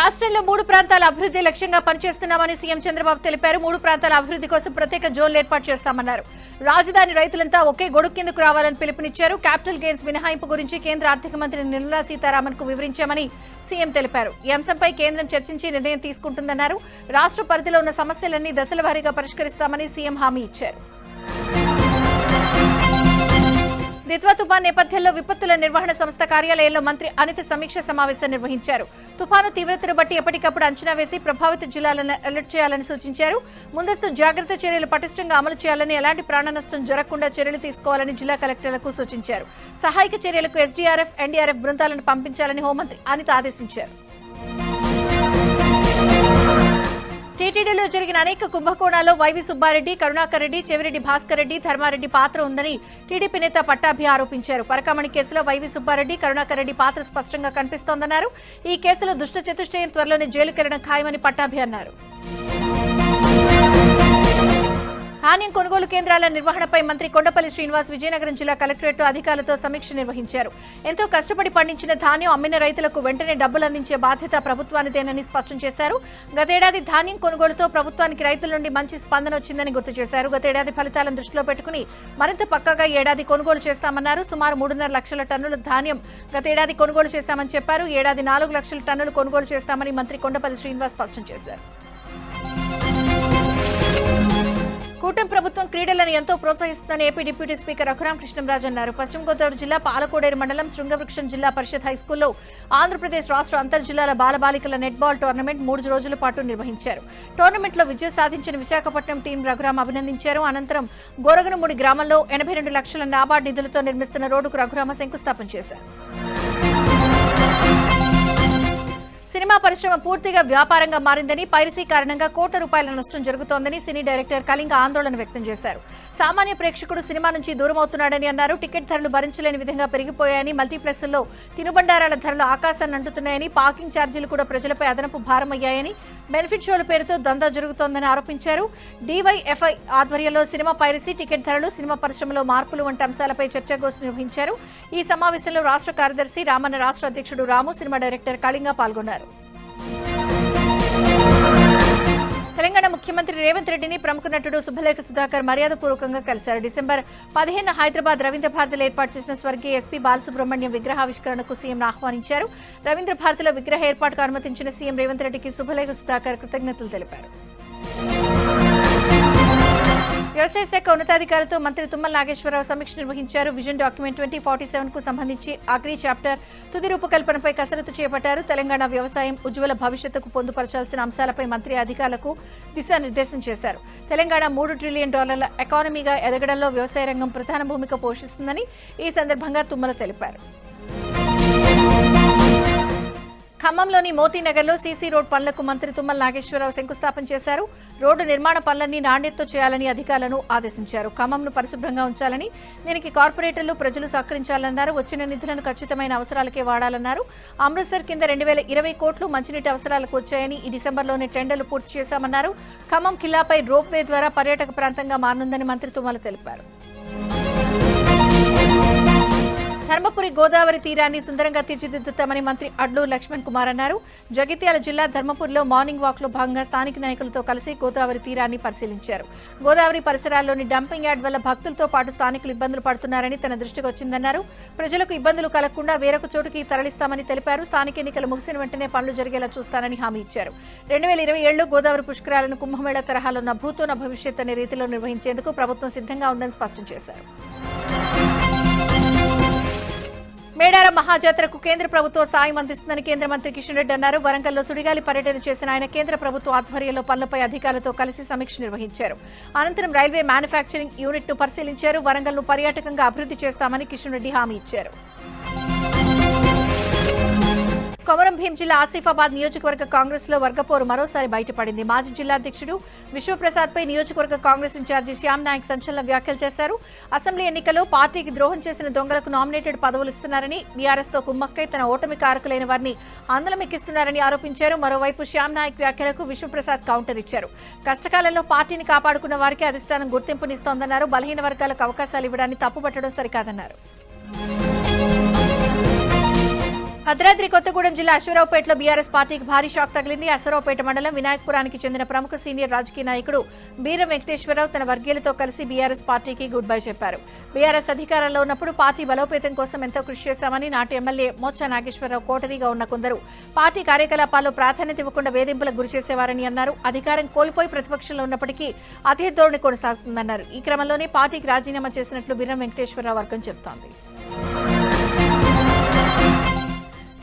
రాష్ట్రంలో 3 ప్రాంతాల అభివృద్ధి లక్ష్యంగా పనిచేస్తున్నామని సీఎం చంద్రబాబు తెలిపారు. 3 ప్రాంతాల అభివృద్ధి కోసం ప్రత్యేక జోన్లు ఏర్పాటు చేస్తామన్నారు. రాజధాని రైతులంతా ఒకే గొడుగు కిందకు రావాలని పిలుపునిచ్చారు. క్యాపిటల్ గెయిన్స్ మినహాయింపు గురించి కేంద్ర ఆర్థిక మంత్రి నిర్మలా సీతారామన్ కు వివరించామని సీఎం తెలిపారు. ఈ అంశంపై కేంద్రం చర్చించి నిర్ణయం తీసుకుంటుందన్నారు. రాష్ట్ర పరిధిలో ఉన్న సమస్యలన్నీ దశల వారీగా పరిష్కరిస్తామని సీఎం హామీ ఇచ్చారు. దిత్వా తుఫాన్ నేపథ్యంలో విపత్తుల నిర్వహణ సంస్థ కార్యాలయంలో మంత్రి అనిత సమీక్ష సమావేశం నిర్వహించారు. తుఫాను తీవ్రతను బట్టి ఎప్పటికప్పుడు అంచనా వేసి ప్రభావిత జిల్లాలను అలర్ట్ చేయాలని సూచించారు. ముందస్తు జాగ్రత్త చర్యలు పటిష్టంగా అమలు చేయాలని, ఎలాంటి ప్రాణ నష్టం జరగకుండా చర్యలు తీసుకోవాలని జిల్లా కలెక్టర్లకు సూచించారు. సహాయక చర్యలకు ఎస్డీఆర్ఎఫ్, ఎన్డీఆర్ఎఫ్ బృందాలను పంపించాలని హోంమంత్రి అనిత ఆదేశించారు. టీటీడీలో జరిగిన అనేక కుంభకోణాల్లో వైవి సుబ్బారెడ్డి, కరుణాకర్ రెడ్డి, చెవిరెడ్డి భాస్కర్ రెడ్డి, ధర్మారెడ్డి పాత్ర ఉందని టీడీపీ నేత పట్టాభి ఆరోపించారు. పరకామణి కేసులో వైవి సుబ్బారెడ్డి, కరుణాకర్ రెడ్డి పాత్ర స్పష్టంగా కనిపిస్తోందన్నారు. ఈ కేసులో దుష్ట చతుష్టయం త్వరలోనే జైలుకెళ్లడం ఖాయమని పట్టాభి అన్నారు. ధాన్యం కొనుగోలు కేంద్రాల నిర్వహణపై మంత్రి కొండపల్లి శ్రీనివాస్ విజయనగరం జిల్లా కలెక్టరేట్ అధికారులతో సమీక్ష నిర్వహించారు. ఎంతో కష్టపడి పండించిన ధాన్యం అమ్మిన రైతులకు వెంటనే డబ్బులు అందించే బాధ్యత ప్రభుత్వానిదేనని స్పష్టం చేశారు. గతేడాది ధాన్యం కొనుగోలుతో ప్రభుత్వానికి రైతుల నుండి మంచి స్పందన వచ్చిందని గుర్తు చేశారు. గతేడాది ఫలితాలను దృష్టిలో పెట్టుకుని మరింత పక్కాగా ఏడాది కొనుగోలు చేస్తామన్నారు. సుమారు 3.5 లక్షల టన్నుల ధాన్యం గతేడాది కొనుగోలు చేశామని చెప్పారు. ఏడాది 4 లక్షల టన్నులు కొనుగోలు చేస్తామని మంత్రి కొండపల్లి శ్రీనివాస్ స్పష్టం చేశారు. కూటమి ప్రభుత్వం క్రీడలను ఎంతో ప్రోత్సహిస్తుందని AP deputy speaker Raghuram Krishnamraju అన్నారు. పశ్చిమ గోదావరి జిల్లా పాలకోడేరు మండలం శృంగవృక్షం జిల్లా పరిషత్ హైస్కూల్లో ఆంధ్రప్రదేశ్ రాష్ట్ర అంతర్జిల్లాల బాలబాలికల నెట్బాల్ టోర్నమెంట్ 3 రోజుల పాటు నిర్వహించారు. టోర్నమెంట్లో విజయం సాధించిన విశాఖపట్నం టీం రఘురాం అభినందించారు. అనంతరం గోరగనమూడి గ్రామంలో 82 లక్షల నాబార్డ్ నిధులతో నిర్మిస్తున్న రోడ్డుకు రఘురామ శంకుస్థాపన చేశారు. సినిమా పరిశ్రమ పూర్తిగా వ్యాపారంగా మారిందని, పైరసీ కారణంగా కోట్ల రూపాయల నష్టం జరుగుతోందని సినీ డైరెక్టర్ కళింగ ఆందోళన వ్యక్తం చేశారు. సామాన్య ప్రేక్షకుడు సినిమా నుంచి దూరం అవుతున్నాడని అన్నారు. టికెట్ ధరలు భరించలేని విధంగా పెరిగిపోయాయని, మల్టీప్లెక్స్లలో తినుబండారాల ధరలు ఆకాశాన్ని అంటుతున్నాయని, పార్కింగ్ ఛార్జీలు కూడా ప్రజలపై అదనపు భారమయ్యాయని, బెనిఫిట్ షోల పేరుతో దందా జరుగుతోందని ఆరోపించారు. డీవైఎఫ్ఐ ఆధ్వర్యంలో సినిమా పైరసీ, టికెట్ ధరలు, సినిమా పరిశ్రమలో మార్పులు వంటి అంశాలపై చర్చాగోష్ఠి నిర్వహించారు. ఈ సమావేశంలో రాష్ట్ర కార్యదర్శి రామన్న, రాష్ట్ర అధ్యక్షుడు రాము, సినిమా డైరెక్టర్ కళింగ పాల్గొన్నారు. తెలంగాణ ముఖ్యమంత్రి రేవంత్ రెడ్డిని ప్రముఖ నటుడు శుభలేఖ సుధాకర్ మర్యాదపూర్వకంగా కలిశారు. డిసెంబర్ 15 హైదరాబాద్ రవీంద్ర భారతిలో ఏర్పాటు చేసిన స్వర్గీయ ఎస్పీ బాలసుబ్రహ్మణ్యం విగ్రహావిష్కరణకు సీఎం ఆహ్వానించారు. రవీంద్ర భారతిలో విగ్రహ ఏర్పాటుకు అనుమతించిన సీఎం రేవంత్ రెడ్డికి శుభలేఖ సుధాకర్ కృతజ్ఞతలు తెలిపారు. వ్యవసాయ శాఖ ఉన్నతాధికారులతో మంత్రి తుమ్మల నాగేశ్వరరావు సమీక్ష నిర్వహించారు. విజన్ డాక్యుమెంట్ 2047 కు సంబంధించి అగ్రి చాప్టర్ తుది రూపకల్పనపై కసరత్తు చేపట్టారు. తెలంగాణ వ్యవసాయం ఉజ్వల భవిష్యత్తుకు పొందుపరచాల్సిన అంశాలపై మంత్రి అధికారులకు దిశానిర్దేశం చేశారు. తెలంగాణ $3 ట్రిలియన్ ఎకానమీగా ఎదగడంలో వ్యవసాయ రంగం ప్రధాన భూమిక పోషిస్తుందని ఈ సందర్భంగా తుమ్మల తెలిపారు. ఖమ్మంలోని మోతీనగర్లో సీసీ రోడ్ పనులకు మంత్రి తుమ్మల నాగేశ్వరరావు శంకుస్థాపన చేశారు. రోడ్డు నిర్మాణ పనులన్నీ నాణ్యతతో చేయాలని అధికారులను ఆదేశించారు. ఖమ్మంను పరిశుభ్రంగా ఉంచాలని, దీనికి కార్పొరేటర్లు, ప్రజలు సహకరించాలన్నారు. వచ్చిన నిధులను ఖచ్చితమైన అవసరాలకే వాడాలన్నారు. అమృత్సర్ కింద 2020 కోట్లు మంచినీటి అవసరాలకు వచ్చాయని, ఈ డిసెంబర్లోనే టెండర్లు పూర్తి చేశామన్నారు. ఖమ్మం ఖిల్లాపై రోప్వే ద్వారా పర్యాటక ప్రాంతంగా మారనుందని మంత్రి తుమ్మల తెలిపారు. ధర్మపురి గోదావరి తీరాన్ని సుందరంగా తీర్చిదిద్దుతామని మంత్రి అడ్లూరు లక్ష్మణ్ కుమార్ అన్నారు. జగిత్యాల జిల్లా ధర్మపురిలో మార్నింగ్ వాక్ లో భాగంగా స్థానిక నాయకులతో కలిసి గోదావరి తీరాన్ని పరిశీలించారు. గోదావరి పరిసరాల్లోని డంపింగ్ యార్డ్ వల్ల భక్తులతో పాటు స్థానికులు ఇబ్బందులు పడుతున్నారని తన దృష్టికి వచ్చిందన్నారు. ప్రజలకు ఇబ్బందులు కలగకుండా వేరొక చోటుకి తరలిస్తామని తెలిపారు. స్థానిక ఎన్నికలు ముగిసిన వెంటనే పనులు జరిగేలా చూస్తానని హామీ ఇచ్చారు. 2027లో గోదావరి పుష్కరాలను కుంభమేళా తరహాలో నా భూతో నా భవిష్యత్ అనే రీతిలో నిర్వహించేందుకు ప్రభుత్వం సిద్ధంగా ఉందని స్పష్టం చేశారు. మేడారం మహాజాతరకు కేంద్ర ప్రభుత్వం సాయం అందిస్తుందని కేంద్ర మంత్రి కిషన్ రెడ్డి అన్నారు. వరంగల్లో సుడిగాలి పర్యటన చేసిన ఆయన కేంద్ర ప్రభుత్వ ఆధ్వర్యంలో పనులపై అధికారులతో కలిసి సమీక్ష నిర్వహించారు. అనంతరం రైల్వే మ్యానుఫ్యాక్చరింగ్ యూనిట్ను పరిశీలించారు. వరంగల్ను పర్యాటకంగా అభివృద్ధి చేస్తామని కిషన్ రెడ్డి హామీ ఇచ్చారు. కొమరం భీం జిల్లా ఆసిఫాబాద్ నియోజకవర్గ కాంగ్రెస్ లో వర్గపోరు మరోసారి బయటపడింది. మాజీ జిల్లా అధ్యక్షుడు విశ్వప్రసాద్ పై నియోజకవర్గ కాంగ్రెస్ ఇన్ఛార్జి శ్యామ్ నాయక్ సంచలన వ్యాఖ్యలు చేశారు. అసెంబ్లీ ఎన్నికల్లో పార్టీకి ద్రోహం చేసిన దొంగలకు నామినేటెడ్ పదవులు ఇస్తున్నారని, బీఆర్ఎస్ తో కుమ్మక్కై తన ఓటమి కారకులైన వారిని ఆందోళనెక్కిస్తున్నారని ఆరోపించారు. మరోవైపు శ్యామ్ నాయక్ వ్యాఖ్యలకు విశ్వప్రసాద్ కౌంటర్ ఇచ్చారు. కష్టకాలంలో పార్టీని కాపాడుకున్న వారికి అధిష్టానం గుర్తింపునిస్తోందన్నారు. బలహీన వర్గాలకు అవకాశాలు ఇవ్వడాన్ని తప్పుపట్టడం సరికాదన్నారు. భద్రాద్రి కొత్తగూడెం జిల్లా అశ్వరావుపేటలో బీఆర్ఎస్ పార్టీకి భారీ షాక్ తగిలింది. అశ్వరావుపేట మండలం వినాయకపురానికి చెందిన ప్రముఖ సీనియర్ రాజకీయ నాయకుడు బీరం వెంకటేశ్వరరావు తన వర్గీయులతో కలిసి బీఆర్ఎస్ పార్టీకి గుడ్ బై చెప్పారు. బీఆర్ఎస్ అధికారంలో ఉన్నప్పుడు పార్టీ బలోపేతం కోసం ఎంతో కృషి చేశామని నాటి ఎమ్మెల్యే మోచ్చా నాగేశ్వరరావు కోటరీగా ఉన్న కొందరు పార్టీ కార్యకలాపాల్లో ప్రాధాన్యత ఇవ్వకుండా వేధింపులకు గురిచేసేవారని అన్నారు. అధికారం కోల్పోయి ప్రతిపక్షంలో ఉన్నప్పటికీ అదే ధోరణి కొనసాగుతుందన్నారు. ఈ క్రమంలోనే పార్టీకి రాజీనామా చేసినట్లు బీరం వెంకటేశ్వరరావు వర్గం చెబుతోంది.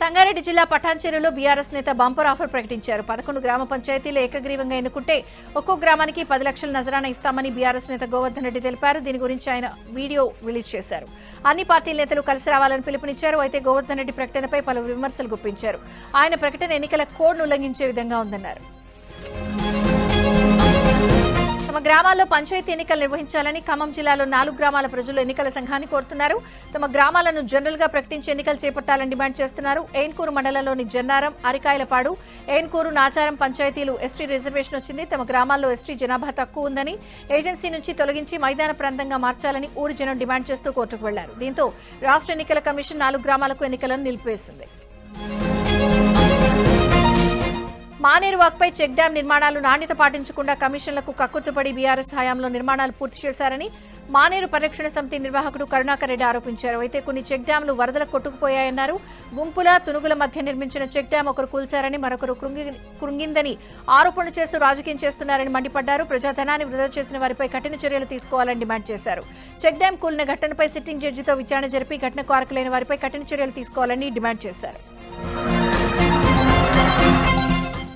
సంగారెడ్డి జిల్లా పటాన్చెరులో బీఆర్ఎస్ నేత బంపర్ ఆఫర్ ప్రకటించారు. 11 గ్రామ పంచాయతీలు ఏకగ్రీవంగా ఎన్నుకుంటే ఒక్కో గ్రామానికి 10 లక్షల నజరానా ఇస్తామని బీఆర్ఎస్ నేత గోవర్ధన్ రెడ్డి తెలిపారు. దీని గురించి ఆయన వీడియో రిలీజ్ చేశారు. అన్ని పార్టీల నేతలు కలిసి రావాలని పిలుపునిచ్చారు. అయితే గోవర్ధన్ రెడ్డి ప్రకటనపై పలు విమర్శలు గుప్పించారు. ఆయన ప్రకటన ఎన్నికల కోడ్ను ఉల్లంఘించే విధంగా ఉందన్నారు. తమ గ్రామాల్లో పంచాయతీ ఎన్నికలు నిర్వహించాలని ఖమ్మం జిల్లాలో 4 గ్రామాల ప్రజలు ఎన్నికల సంఘాన్ని కోరుతున్నారు. తమ గ్రామాలను జనరల్ గా ప్రకటించి ఎన్నికలు చేపట్టాలని డిమాండ్ చేస్తున్నారు. ఏన్కూరు మండలంలోని జన్నారం, అరికాయలపాడు, ఏన్కూరు, నాచారం పంచాయతీలు ఎస్టీ రిజర్వేషన్ వచ్చింది. తమ గ్రామాల్లో ఎస్టీ జనాభా తక్కువ ఉందని ఏజెన్సీ నుంచి తొలగించి మైదాన ప్రాంతంగా మార్చాలని ఊరి జనం డిమాండ్ చేస్తూ కోర్టుకు వెళ్లారు. దీంతో రాష్ట్ర ఎన్నికల కమిషన్ 4 గ్రామాలకు ఎన్నికలను నిలిపివేసింది. మానేరు వాక్పై చెక్ డ్యాం నిర్మాణాలు నాణ్యత పాటించకుండా కమిషన్లకు కక్కుర్తిపడి బీఆర్ఎస్ హయాంలో నిర్మాణాలు పూర్తి చేశారని మానేరు పరిరక్షణ సమితి నిర్వాహకుడు కరుణాకర్ రెడ్డి ఆరోపించారు. అయితే కొన్ని చెక్ డ్యాంలు వరదలకు కొట్టుకుపోయాయన్నారు. గుంపుల, తునుగుల మధ్య నిర్మించిన చెక్ డ్యాం ఒకరు కూల్చారని, మరొకరు కృంగిందని ఆరోపణలు చేస్తూ రాజకీయం చేస్తున్నారని మండిపడ్డారు. ప్రజాధనాన్ని వృధా చేసిన వారిపై కఠిన చర్యలు తీసుకోవాలని డిమాండ్ చేశారు. చెక్ డ్యాం కూలిన ఘటనపై సిట్టింగ్ జడ్జితో విచారణ జరిపి ఘటనకు కారకులైన వారిపై కఠిన చర్యలు తీసుకోవాలని డిమాండ్ చేశారు.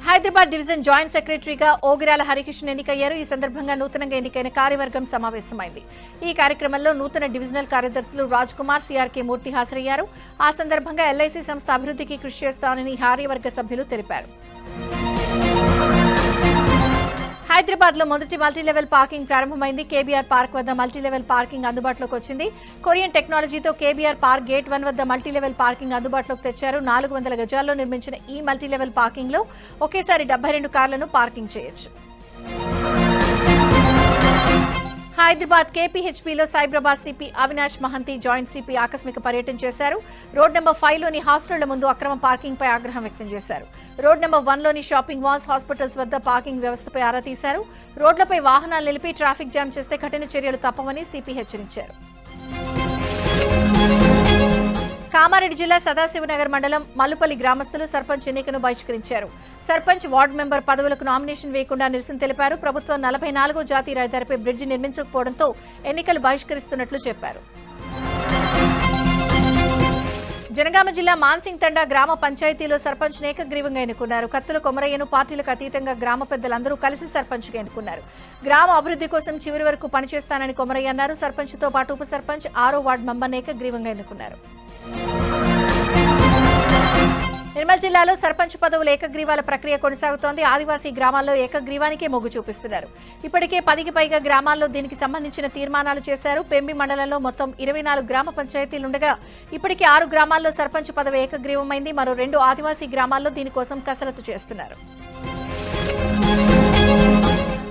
హైదరాబాద్ డివిజన్ జాయింట్ సెక్రటరీగా ఓగిరాల హరికృష్ణ ఎన్నికయ్యారు. ఈ సందర్భంగా నూతనంగా ఎన్నికైన కార్యవర్గం సమావేశమైంది. ఈ కార్యక్రమంలో నూతన డివిజనల్ కార్యదర్శులు రాజ్ కుమార్, సిఆర్కే మూర్తి హాజరయ్యారు. ఆ సందర్భంగా ఎల్ఐసి సంస్థ అభివృద్ధికి కృషి చేస్తామని కార్యవర్గ సభ్యులు తెలిపారు. హైదరాబాద్ లో మొదటి మల్టీలెవెల్ పార్కింగ్ ప్రారంభమైంది. కేబీఆర్ పార్క్ వద్ద మల్టీలెవెల్ పార్కింగ్ అందుబాటులోకి వచ్చింది. కొరియన్ టెక్నాలజీతో కేబీఆర్ పార్క్ గేట్ 1 వద్ద మల్టీలెవెల్ పార్కింగ్ అందుబాటులోకి తెచ్చారు. 400 గజాల్లో నిర్మించిన ఈ మల్టీలెవెల్ పార్కింగ్ లో ఒకేసారి 72 కార్లను పార్కింగ్ చేయొచ్చు. హైదరాబాద్ కేపీహెచ్బీలో Cyberabad CP Avinash Mohanty, joint CP ఆకస్మిక పర్యటన చేశారు. రోడ్ నెంబర్ 5లోని హాస్టళ్ల ముందు అక్రమ పార్కింగ్ పై ఆగ్రహం వ్యక్తం చేశారు. రోడ్ నెంబర్ 1లోని షాపింగ్ మాల్స్, హాస్పిటల్స్ వద్ద పార్కింగ్ వ్యవస్థపై ఆరా తీశారు. రోడ్లపై వాహనాలు నిలిపి ట్రాఫిక్ జామ్ చేస్తే కఠిన చర్యలు తప్పవని సిపి హెచ్చరించారు. కామారెడ్డి జిల్లా సదాశివనగర్ మండలం మల్లుపల్లి గ్రామస్తులు సర్పంచ్ ఎన్నికను బహిష్కరించారు. సర్పంచ్, వార్డు మెంబర్ పదవులకు నామినేషన్ వేయకుండా నిరసన తెలిపారు. ప్రభుత్వం 44వ జాతీయ రహదారిపై బ్రిడ్జి నిర్మించకపోవడంతో ఎన్నికలు బహిష్కరిస్తున్నట్లు చెప్పారు. జనగామ జిల్లా మాన్సింగ్ తండా గ్రామ పంచాయతీలో సర్పంచ్ ఏకగ్రీవంగా ఎన్నుకున్నారు. కత్తుల కొమరయ్యను పార్టీలకు అతీతంగా గ్రామ పెద్దలందరూ కలిసి సర్పంచ్గా ఎన్నుకున్నారు. గ్రామ అభివృద్ధి కోసం చివరి వరకు పనిచేస్తానని కొమరయ్య అన్నారు. సర్పంచ్తో పాటు ఉప సర్పంచ్, 6వ వార్డు మెంబర్ను ఏకగ్రీవంగా ఎన్నుకున్నారు. నిర్మల్ జిల్లాలో సర్పంచ్ పదవుల ఏకగ్రీవాల ప్రక్రియ కొనసాగుతోంది. ఆదివాసీ గ్రామాల్లో ఏకగ్రీవానికే మొగ్గు చూపిస్తున్నారు. ఇప్పటికే 10కి పైగా గ్రామాల్లో దీనికి సంబంధించిన తీర్మానాలు చేశారు. పెంబి మండలంలో మొత్తం 24 గ్రామ పంచాయతీలుండగా ఇప్పటికే 6 గ్రామాల్లో సర్పంచ్ పదవి ఏకగ్రీవమైంది. మరో 2 ఆదివాసీ గ్రామాల్లో దీనికోసం కసరత్తు చేస్తున్నారు.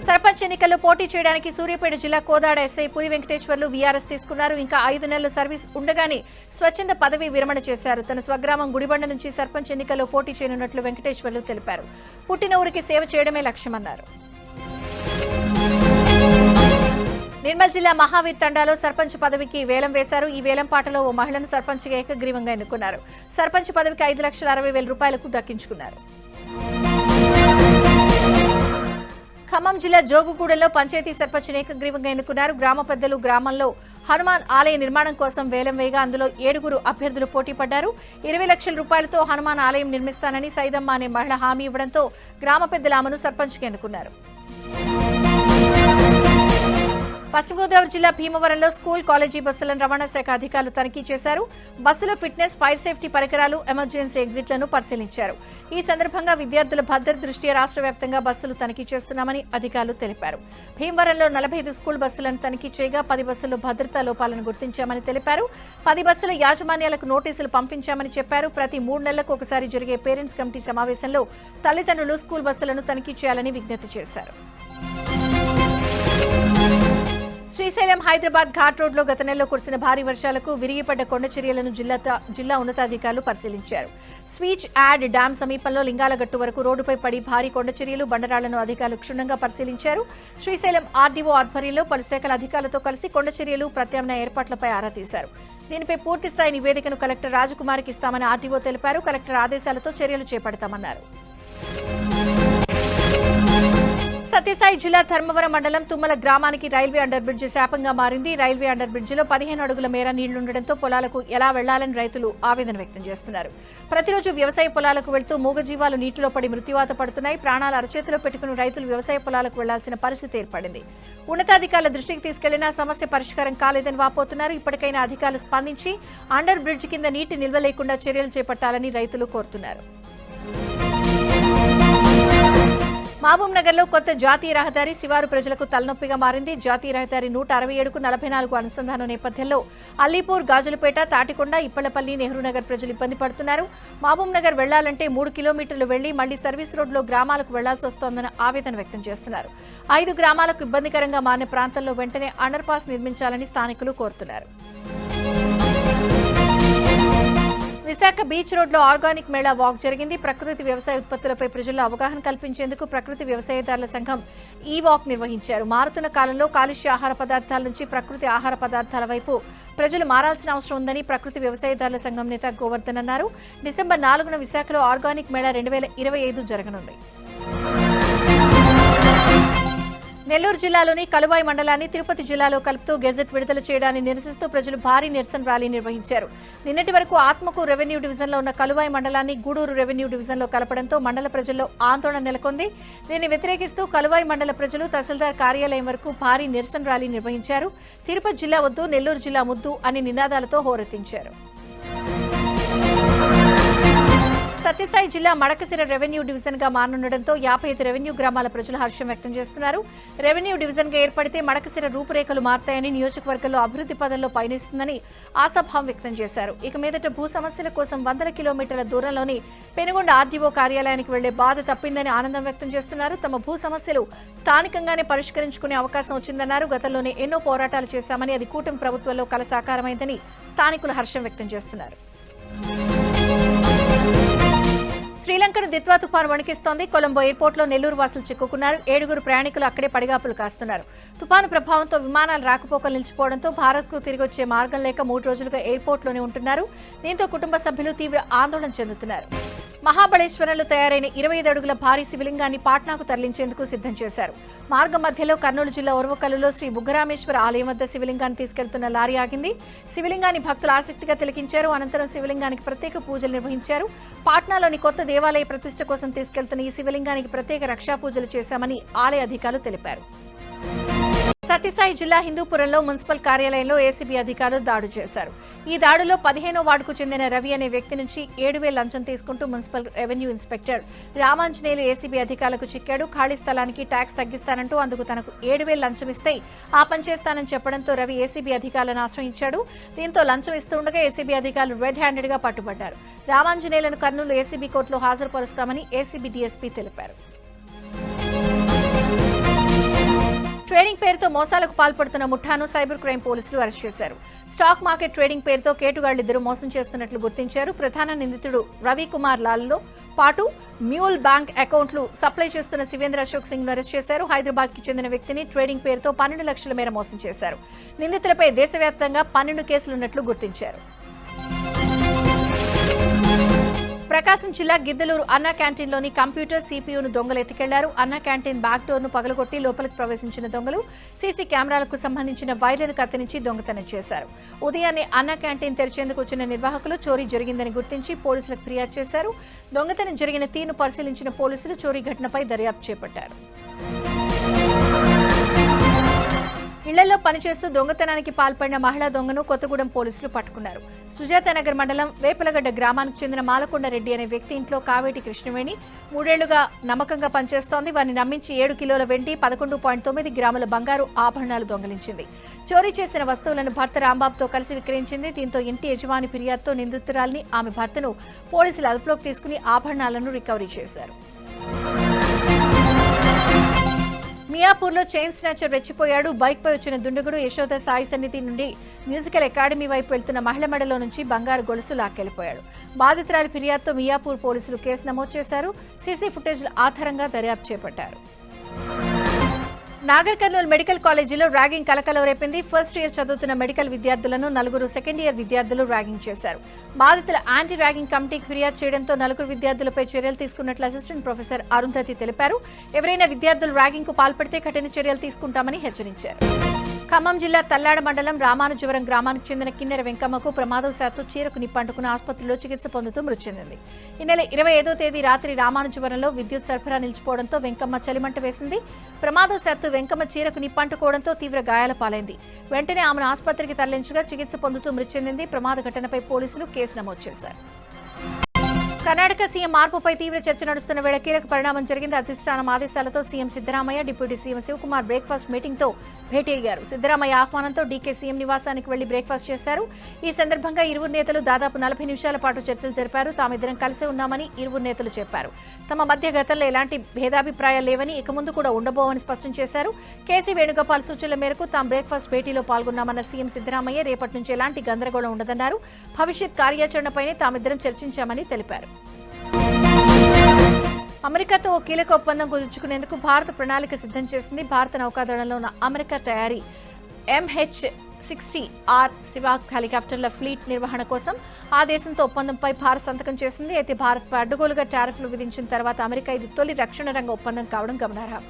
సర్పంచ్ ఎన్నికల్లో పోటీ చేయడానికి సూర్యాపేట జిల్లా కోదాడ ఎస్ఐ పురి వెంకటేశ్వర్లు వీఆర్ఎస్ తీసుకున్నారు. ఇంకా 5 నెలల సర్వీస్ ఉండగానే స్వచ్ఛంద పదవి విరమణ చేశారు. తన స్వగ్రామం గుడిబండ నుంచి సర్పంచ్ ఎన్నికల్లో పోటీ చేయనున్నట్లు వెంకటేశ్వర్లు తెలిపారు. పుట్టిన ఊరికి సేవ చేయడమే లక్ష్యమన్నారు. నిర్మల్ జిల్లా మహావీర్ తండాలో సర్పంచ్ పదవికి వేలం వేశారు. ఈ వేలం పాటలో ఓ మహిళను సర్పంచ్గా ఏకగ్రీవంగా ఎన్నుకున్నారు. సర్పంచ్ పదవికి 5,60,000 రూపాయలకు దక్కించుకున్నారు. ఖమ్మం జిల్లా జోగుగూడెంలో పంచాయతీ సర్పంచ్ ఏకగ్రీవంగా ఎన్నుకున్నారు. గ్రామ పెద్దలు గ్రామంలో హనుమాన్ ఆలయ నిర్మాణం కోసం వేలం వేయగా అందులో 7 అభ్యర్థులు పోటీ పడ్డారు. 20 లక్షల రూపాయలతో హనుమాన్ ఆలయం నిర్మిస్తానని సైదమ్మ అనే మహిళ హామీ ఇవ్వడంతో గ్రామ పెద్దల ఆమెను సర్పంచ్గా ఎన్నుకున్నారు. పశ్చిమ గోదావరి జిల్లా భీమవరంలో స్కూల్, కాలేజీ బస్సులను రవాణా శాఖ అధికారులు తనిఖీ చేశారు. బస్సుల ఫిట్నెస్, ఫైర్ సేఫ్టీ పరికరాలు, ఎమర్జెన్సీ ఎగ్జిట్లను పరిశీలించారు. ఈ సందర్భంగా విద్యార్థుల భద్రత దృష్ట్యా రాష్ట్ర వ్యాప్తంగా బస్సులు తనిఖీ చేస్తున్నామని అధికారులు తెలిపారు. భీమవరంలో 45 స్కూల్ బస్సులను తనిఖీ చేయగా 10 బస్సుల్లో భద్రతా లోపాలను గుర్తించామని తెలిపారు. 10 బస్సుల యాజమాన్యాలకు నోటీసులు పంపించామని చెప్పారు. ప్రతి 3 నెలలకు ఒకసారి జరిగే పేరెంట్స్ కమిటీ సమావేశంలో తల్లిదండ్రులు స్కూల్ బస్సులను తనిఖీ చేయాలని విజ్ఞప్తి చేశారు. శ్రీశైలం హైదరాబాద్ ఘాట్ రోడ్లో గత నెలలో కురిసిన భారీ వర్షాలకు విరిగిపడ్డ కొండ చర్యలను జిల్లా ఉన్నతాధికారులు పరిశీలించారు. స్వీచ్ యాడ్ డ్యాం సమీపంలో లింగాలగట్టు వరకు రోడ్డుపై పడి భారీ కొండ చర్యలు, బండరాళ్లను అధికారులు క్షుణ్ణంగా పరిశీలించారు. శ్రీశైలం ఆర్డీఓ ఆధ్వర్యంలో పలు శాఖల అధికారులతో కలిసి కొండ చర్యలు, ప్రత్యామ్నాయ ఏర్పాట్లపై ఆరా తీశారు. దీనిపై పూర్తిస్థాయి నివేదికను కలెక్టర్ రాజకుమారికి ఇస్తామని ఆర్డీఓ తెలిపారు. కలెక్టర్ ఆదేశాలతో చర్యలు చేపడతామన్నారు. సత్యసాయి జిల్లా ధర్మవరం మండలం తుమ్మల గ్రామానికి రైల్వే అండర్ బ్రిడ్జి శాపంగా మారింది. రైల్వే అండర్ బ్రిడ్జిలో 15 అడుగుల మేర నీళ్లుండటంతో పొలాలకు ఎలా వెళ్లాలని రైతులు ఆవేదన వ్యక్తం చేస్తున్నారు. ప్రతిరోజు వ్యవసాయ పొలాలకు వెళ్తూ మూగజీవాలు నీటిలో పడి మృత్యువాత పడుతున్నాయి. ప్రాణాలు అరచేతిలో పెట్టుకుని రైతులు వ్యవసాయ పొలాలకు వెళ్లాల్సిన పరిస్థితి ఏర్పడింది. ఉన్నతాధికారుల దృష్టికి తీసుకెళ్లినా సమస్య పరిష్కారం కాలేదని వాపోతున్నారు. ఇప్పటికైనా అధికారులు స్పందించి అండర్ బ్రిడ్జి కింద నీటి నిల్వ లేకుండా చర్యలు చేపట్టాలని రైతులు కోరుతున్నారు. మహబూబ్ నగర్ లో కొత్త జాతీయ రహదారి శివారు ప్రజలకు తలనొప్పిగా మారింది. జాతీయ రహదారి 167కు 44 అనుసంధానం నేపథ్యంలో అల్లీపూర్, గాజులపేట, తాటికొండ, ఇప్పలపల్లి, నెహ్రూనగర్ ప్రజలు ఇబ్బంది పడుతున్నారు. మహబూబ్ నగర్ వెళ్లాలంటే 3 కిలోమీటర్లు వెళ్లి మళ్లీ సర్వీస్ రోడ్లో గ్రామాలకు వెళ్లాల్సి వస్తోందన్న ఆవేదన వ్యక్తం చేస్తున్నారు. 5 గ్రామాలకు ఇబ్బందికరంగా మారిన ప్రాంతంలో వెంటనే అండర్ పాస్ నిర్మించాలని స్థానికులు కోరుతున్నారు. విశాఖ బీచ్ రోడ్లో ఆర్గానిక్ మేళా వాక్ జరిగింది. ప్రకృతి వ్యవసాయ ఉత్పత్తులపై ప్రజల్లో అవగాహన కల్పించేందుకు ప్రకృతి వ్యవసాయదారుల సంఘం ఈ వాక్ నిర్వహించారు. మారుతున్న కాలంలో కాలుష్య ఆహార పదార్థాల నుంచి ప్రకృతి ఆహార పదార్థాల వైపు ప్రజలు మారాల్సిన అవసరం ఉందని ప్రకృతి వ్యవసాయదారుల సంఘం నేత గోవర్ధన్ అన్నారు. డిసెంబర్ 4న విశాఖలో ఆర్గానిక్ మేళా 2025 జరగనుంది. నెల్లూరు జిల్లాలోని కలువాయి మండలాన్ని తిరుపతి జిల్లాలో కలుపుతూ గెజెట్ విడుదల చేయడాన్ని నిరసిస్తూ ప్రజలు భారీ నిరసన ర్యాలీ నిర్వహించారు. నిన్నటి వరకు ఆత్మకూరు రెవెన్యూ డివిజన్లో ఉన్న కలువాయి మండలాన్ని గూడూరు రెవెన్యూ డివిజన్లో కలపడంతో మండల ప్రజల్లో ఆందోళన నెలకొంది. దీన్ని వ్యతిరేకిస్తూ కలువాయి మండల ప్రజలు తహసీల్దార్ కార్యాలయం వరకు భారీ నిరసన ర్యాలీ నిర్వహించారు. తిరుపతి జిల్లా వద్దు, నెల్లూరు జిల్లా ముద్దు అని నినాదాలతో హోరెత్తించారు. సత్యసాయి జిల్లా మడకశిర రెవెన్యూ డివిజన్ గా మారనుండటంతో 55 రెవెన్యూ గ్రామాల ప్రజలు హర్షం వ్యక్తం చేస్తున్నారు. రెవెన్యూ డివిజన్ గా ఏర్పడితే మడకశిర రూపురేఖలు మారతాయని, నియోజకవర్గంలో అభివృద్ధి పదంలో పయనిస్తుందని ఆశాభావం వ్యక్తం చేశారు. ఇక మీదట భూ సమస్యల కోసం 100 కిలోమీటర్ల దూరంలోని పెనుగొండ ఆర్డీఓ కార్యాలయానికి వెళ్లే బాధ తప్పిందని ఆనందం వ్యక్తం చేస్తున్నారు. తమ భూ సమస్యలు స్థానికంగానే పరిష్కరించుకునే అవకాశం వచ్చిందన్నారు. గతంలోనే ఎన్నో పోరాటాలు చేశామని, అది కూటమి ప్రభుత్వంలో కల సాకారమైందని స్థానికులు హర్షం వ్యక్తం చేస్తున్నారు. శ్రీలంకను దిత్వా తుఫాను వణికిస్తోంది. కొలంబో ఎయిర్పోర్ట్లో నెల్లూరు వాసులు చిక్కుకున్నారు. 7 ప్రయాణికులు అక్కడే పడిగాపులు కాస్తున్నారు. తుఫాను ప్రభావంతో విమానాలు రాకపోకలు నిలిచిపోవడంతో భారత్కు తిరిగి వచ్చే మార్గం లేక 3 రోజులుగా ఎయిర్పోర్ట్లోనే ఉంటున్నారు. దీంతో కుటుంబ సభ్యులు తీవ్ర ఆందోళన చెందుతున్నారు. మహాబలేశ్వరంలో తయారైన 25 అడుగుల భారీ శివలింగాన్ని పాట్నాకు తరలించేందుకు సిద్ధం చేశారు. మార్గం మధ్యలో కర్నూలు జిల్లా ఒరవకల్లులో శ్రీ బుగ్గరామేశ్వర ఆలయం వద్ద శివలింగాన్ని తీసుకెళ్తున్న లారీ ఆగింది. శివలింగాన్ని భక్తులు ఆసక్తిగా తిలకించారు. అనంతరం శివలింగానికి ప్రత్యేక పూజలు నిర్వహించారు. పాట్నాలోని కొత్త దేవాలయ ప్రతిష్ఠ కోసం తీసుకెళ్తున్న ఈ శివలింగానికి ప్రత్యేక రక్షా పూజలు చేశామని ఆలయ అధికారులు తెలిపారు. సత్యసాయి జిల్లా హిందూపురంలో మున్సిపల్ కార్యాలయంలో ఏసీబీ అధికారులు దాడి చేశారు. ఈ దాడిలో 15వ వార్డుకు చెందిన రవి అనే వ్యక్తి నుంచి 7,000 లంచం తీసుకుంటూ municipal revenue inspector Ramanjaneyulu ACB అధికారులకు చిక్కాడు. ఖాళీ స్థలానికి ట్యాక్స్ తగ్గిస్తానంటూ అందుకు తనకు 7,000 లంచం ఇస్తే ఆ పని చేస్తానని చెప్పడంతో రవి ఏసీబీ అధికారులను ఆశ్రయించాడు. దీంతో లంచం ఇస్తుండగా ఏసీబీ అధికారులు రెడ్ హ్యాండెడ్ గా పట్టుబడ్డారు. రామాంజనేయులను కర్నూలు ఏసీబీ కోర్టులో హాజరుపరుస్తామని ఏసీబీ డీఎస్పీ తెలిపారు. ట్రేడింగ్ పేరుతో మోసాలకు పాల్పడుతున్న ముఠాను సైబర్ క్రైమ్ పోలీసులు అరెస్ట్ చేశారు. స్టాక్ మార్కెట్ ట్రేడింగ్ పేరుతో కేటుగాళ్లిద్దరూ మోసం చేస్తున్నట్లు గుర్తించారు. ప్రధాన నిందితుడు రవికుమార్ లాల్లో పాటు మ్యూల్ బ్యాంక్ అకౌంట్లు సప్లై చేస్తున్న శివేంద్ర అశోక్ సింగ్ ను అరెస్ట్ చేశారు. హైదరాబాద్ కి చెందిన వ్యక్తిని ట్రేడింగ్ పేరుతో 12 లక్షల మేర మోసం చేశారు. నిందితులపై దేశవ్యాప్తంగా 12 కేసులున్నట్లు గుర్తించారు. ప్రకాశం జిల్లా గిద్దలూరు అన్నా క్యాంటీన్లోని కంప్యూటర్ సీపీయూను దొంగలు ఎత్తుకెళ్లారు. అన్నా క్యాంటీన్ బ్యాక్ డోర్ను పగలగొట్టి లోపలికి ప్రవేశించిన దొంగలు సీసీ కెమెరాలకు సంబంధించిన వైర్లను కత్తిరించి దొంగతనం చేశారు. ఉదయాన్నే అన్నా క్యాంటీన్ తెరిచేందుకు వచ్చిన నిర్వాహకులు చోరీ జరిగిందని గుర్తించి పోలీసులకు ఫిర్యాదు చేశారు. దొంగతనం జరిగిన తీరును పరిశీలించిన పోలీసులు చోరీ ఘటనపై దర్యాప్తు చేపట్టారు. ఇళ్లలో పనిచేస్తూ దొంగతనానికి పాల్పడిన మహిళా దొంగను కొత్తగూడెం పోలీసులు పట్టుకున్నారు. సుజాతానగర్ మండలం వేపలగడ్డ గ్రామానికి చెందిన మాలకొండరెడ్డి అనే వ్యక్తి ఇంట్లో కావేటి కృష్ణవేణి 3 ఏళ్లుగా నమ్మకంగా పనిచేస్తోంది. వారిని నమ్మించి 7 కిలోల వెండి 11.9 గ్రాముల బంగారు ఆభరణాలు దొంగిలించింది. చోరీ చేసిన వస్తువులను భర్త రాంబాబుతో కలిసి విక్రయించింది. దీంతో ఇంటి యజమాని ఫిర్యాదుతో నిందితురాల్ని, ఆమె భర్తను పోలీసులు అదుపులోకి తీసుకుని ఆభరణాలను రికవరీ చేశారు. మియాపూర్లో చైన్ స్నాచర్ రెచ్చిపోయాడు. బైక్పై వచ్చిన దుండగుడు యశోద సాయి సన్నిధి నుండి మ్యూజికల్ అకాడమీ వైపు వెళ్తున్న మహిళ మెడలో నుంచి బంగారు గొలుసు లాక్కెళ్లిపోయాడు. బాధితురాలి ఫిర్యాదుతో మియాపూర్ పోలీసులు కేసు నమోదు చేశారు. సీసీ ఫుటేజ్ ఆధారంగా దర్యాప్తు చేపట్టారు. నాగర్ కర్నూల్ మెడికల్ కాలేజీలో ర్యాగింగ్ కలకలం రేపింది. ఫస్ట్ ఇయర్ చదువుతున్న మెడికల్ విద్యార్థులను 4 సెకండ్ ఇయర్ విద్యార్థులు ర్యాగింగ్ చేశారు. బాధితుల యాంటీ ర్యాగింగ్ కమిటీకి ఫిర్యాదు చేయడంతో 4 విద్యార్థులపై చర్యలు తీసుకున్నట్లు అసిస్టెంట్ ప్రొఫెసర్ అరుంధతి తెలిపారు. ఎవరైనా విద్యార్థులు ర్యాగింగ్ కు పాల్పడితే కఠిన చర్యలు తీసుకుంటామని హెచ్చరించారు. ఖమ్మం జిల్లా తల్లాడ మండలం రామానుజవరం గ్రామానికి చెందిన కిన్నెర వెంకమ్మకు ప్రమాదవశాత్తు చీరకు నిప్పంటుకుని ఆసుపత్రిలో చికిత్స పొందుతూ మృతి చెందింది. ఈ నెల 25వ తేదీ రాత్రి రామానుజవరంలో విద్యుత్ సరఫరా నిలిచిపోవడంతో వెంకమ్మ చలిమంట వేసింది. ప్రమాదవశాత్తు వెంకమ్మ చీరకు నిప్పంటుకోవడంతో తీవ్ర గాయాల పాలైంది. వెంటనే ఆమెను ఆసుపత్రికి తరలించగా చికిత్స పొందుతూ మృతి చెందింది. ప్రమాద ఘటనపై పోలీసులు కేసు నమోదు చేశారు. కర్ణాటక సీఎం మార్పుపై తీవ్ర చర్చ నడుస్తున్న వేళ కీలక పరిణామం జరిగింది. అధిష్టానం ఆదేశాలతో CM Siddaramaiah deputy CM Shivakumar breakfast meeting తో భేటీ అయ్యారు. సిద్దరామయ్య ఆహ్వానంతో డీకే సీఎం నివాసానికి వెళ్లి బ్రేక్ఫాస్ట్ చేశారు. ఈ సందర్భంగా ఇరువురు నేతలు దాదాపు 40 నిమిషాల పాటు చర్చలు జరిపారు. తామిద్దరం కలిసే ఉన్నామని ఇరువురు నేతలు చెప్పారు. తమ మధ్య గతంలో ఎలాంటి భేదాభిప్రాయాలు లేవని, ఇక ముందు కూడా ఉండబోవని స్పష్టం చేశారు. కేసీ వేణుగోపాల్ సూచనల మేరకు తాము బ్రేక్ఫాస్ట్ భేటీలో పాల్గొన్నామన్న సీఎం సిద్దరామయ్య రేపటి నుంచి ఎలాంటి గందరగోళం ఉండదన్నారు. భవిష్యత్ కార్యాచరణపైనే తామిద్దరం చర్చించామని తెలిపారు. అమెరికాతో ఓ కీలక ఒప్పందం కుదుర్చుకునేందుకు భారత ప్రణాళిక సిద్ధం చేసింది. భారత నౌకాదళంలో ఉన్న అమెరికా తయారీ MH-60R సివాక్ హెలికాప్టర్ల ఫ్లీట్ నిర్వహణ కోసం ఆ దేశంతో ఒప్పందంపై భారత్ సంతకం చేసింది. అయితే భారత్పై అడ్డగోలుగా టారిఫ్లు విధించిన తర్వాత అమెరికా ఇది తొలి రక్షణ రంగ ఒప్పందం కావడం గమనార్హం.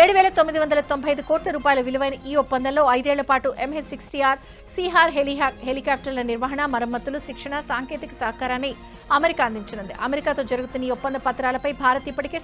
7,995 కోట్ల రూపాయల విలువైన ఈ ఒప్పందంలో 5 ఏళ్ల పాటు MH-60R సిహార్ హెలికాప్టర్ల నిర్వహణ, మరమ్మతులు, శిక్షణ, సాంకేతిక సహకారాన్ని అమెరికా అందించనుంది. అమెరికాతో జరుగుతున్న ఈ ఒప్పంద పత్రాలపై భారత్ ఇప్పటికే